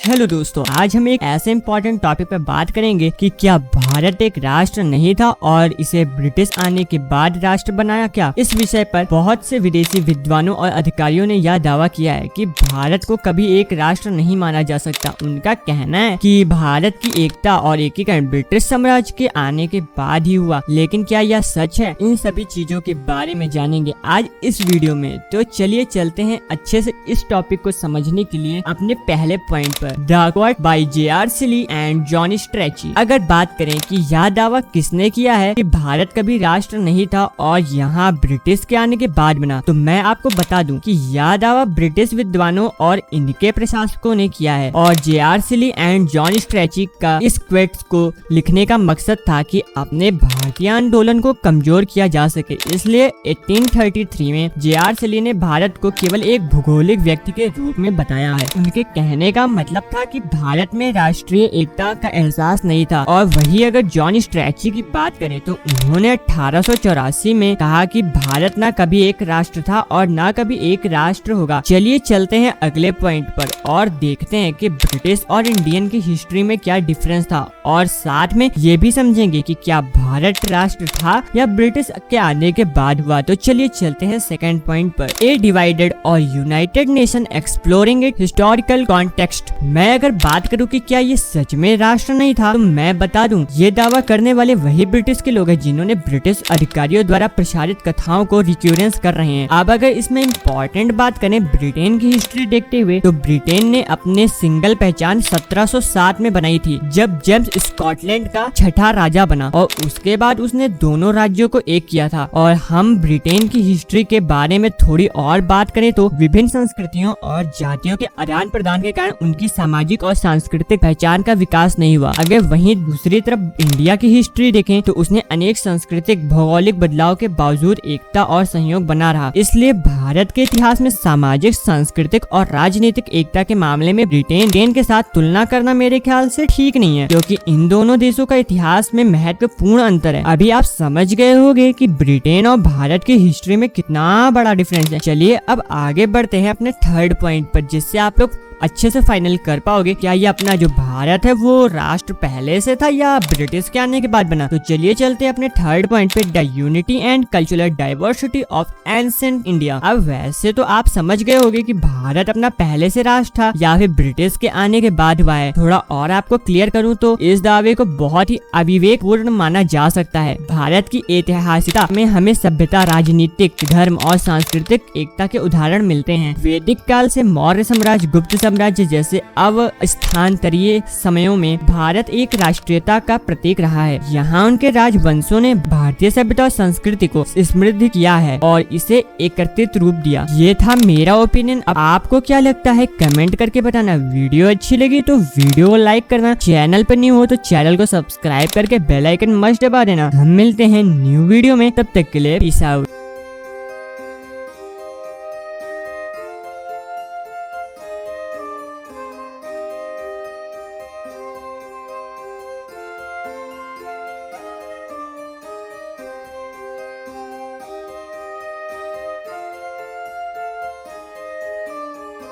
Hello दोस्तों, आज हम एक ऐसे इम्पोर्टेंट टॉपिक पर बात करेंगे कि क्या भारत एक राष्ट्र नहीं था और इसे ब्रिटिश आने के बाद राष्ट्र बनाया क्या। इस विषय पर बहुत से विदेशी विद्वानों और अधिकारियों ने यह दावा किया है कि भारत को कभी एक राष्ट्र नहीं माना जा सकता। उनका कहना है कि भारत की एकता और एकीकरण ब्रिटिश साम्राज्य के आने के बाद ही हुआ, लेकिन क्या यह सच है? इन सभी चीजों के बारे में जानेंगे आज इस वीडियो में। तो चलिए चलते हैं अच्छे से इस टॉपिक को समझने के लिए अपने पहले पॉइंट पर। The quart by J.R. Seeley and John Strachey. अगर बात करें कि यह दावा किसने किया है कि भारत कभी राष्ट्र नहीं था और यहाँ ब्रिटिश के आने के बाद बना, तो मैं आपको बता दूं कि यह दावा ब्रिटिश विद्वानों और इनके प्रशासकों ने किया है। और J.R. Seeley and John stretchy का इस क्वेट को लिखने का मकसद था कि अपने भारतीय आंदोलन को कमजोर किया जा सके। इसलिए 1833 में J.R. सिली ने भारत को केवल एक भौगोलिक व्यक्ति के रूप में बताया है। उनके कहने का मतलब था कि भारत में राष्ट्रीय एकता का एहसास नहीं था। और वही अगर जॉन स्ट्रेची की बात करें तो उन्होंने 1884 में कहा कि भारत ना कभी एक राष्ट्र था और ना कभी एक राष्ट्र होगा। चलिए चलते हैं अगले पॉइंट पर और देखते हैं कि ब्रिटिश और इंडियन की हिस्ट्री में क्या डिफरेंस था, और साथ में ये भी समझेंगे कि क्या भारत राष्ट्र था या ब्रिटिश के आने के बाद हुआ। तो चलिए चलते हैं सेकंड पॉइंट पर, ए डिवाइडेड और United nation exploring it historical context. मैं अगर बात करूं कि क्या ये सच में राष्ट्र नहीं था, तो मैं बता दूं ये दावा करने वाले वही ब्रिटिश के लोग हैं जिन्होंने ब्रिटिश अधिकारियों द्वारा प्रसारित कथाओं को रिक्यूरेंस कर रहे हैं। अब अगर इसमें इम्पोर्टेंट बात करें ब्रिटेन की हिस्ट्री देखते हुए, तो ब्रिटेन ने अपने सिंगल पहचान 1707 में बनाई थी, जब जेम्स स्कॉटलैंड का छठा राजा बना और उसके बाद उसने दोनों राज्यों को एक किया था। और हम ब्रिटेन की हिस्ट्री के बारे में थोड़ी और बात करें तो विभिन्न संस्कृतियों और जातियों के आदान प्रदान के कारण उनकी सामाजिक और सांस्कृतिक पहचान का विकास नहीं हुआ। अगर वहीं दूसरी तरफ इंडिया की हिस्ट्री देखें तो उसने अनेक सांस्कृतिक भौगोलिक बदलाव के बावजूद एकता और सहयोग बना रहा। इसलिए भारत के इतिहास में सामाजिक, सांस्कृतिक और राजनीतिक एकता के मामले में ब्रिटेन के साथ तुलना करना मेरे ख्याल से ठीक नहीं है, क्योंकि इन दोनों देशों का इतिहास में महत्वपूर्ण अंतर है। अभी आप समझ गए होंगे कि ब्रिटेन और भारत की हिस्ट्री में कितना बड़ा डिफरेंस है। चलिए अब आगे बढ़ते हैं अपने थर्ड पॉइंट पर, जिससे आप लोग अच्छे से फाइनल कर पाओगे क्या ये अपना जो भारत है वो राष्ट्र पहले से था या ब्रिटिश के आने के बाद बना। तो चलिए चलते हैं अपने थर्ड पॉइंट पे, the unity and cultural diversity of ancient India. अब वैसे तो आप समझ गए होंगे कि भारत अपना पहले से राष्ट्र था या फिर ब्रिटिश के आने के बाद हुआ है। थोड़ा और आपको क्लियर करूँ तो इस दावे को बहुत ही अविवेकपूर्ण माना जा सकता है। भारत की ऐतिहासिकता में हमें सभ्यता, राजनीतिक, धर्म और सांस्कृतिक एकता के उदाहरण मिलते हैं। वैदिक काल से मौर्य साम्राज्य, गुप्त साम्राज्य जैसे अवस्थान्तरीय समयों में भारत एक राष्ट्रीयता का प्रतीक रहा है। यहाँ उनके राजवंशों ने भारतीय सभ्यता और संस्कृति को समृद्ध किया है और इसे एकत्रित रूप दिया। ये था मेरा ओपिनियन। अब आपको क्या लगता है कमेंट करके बताना। वीडियो अच्छी लगी तो वीडियो को लाइक करना, चैनल पर न्यू हो तो चैनल को सब्सक्राइब करके बेल आइकन मस्ट दबा देना। हम मिलते हैं न्यू वीडियो में, तब तक के लिए पीस आउट।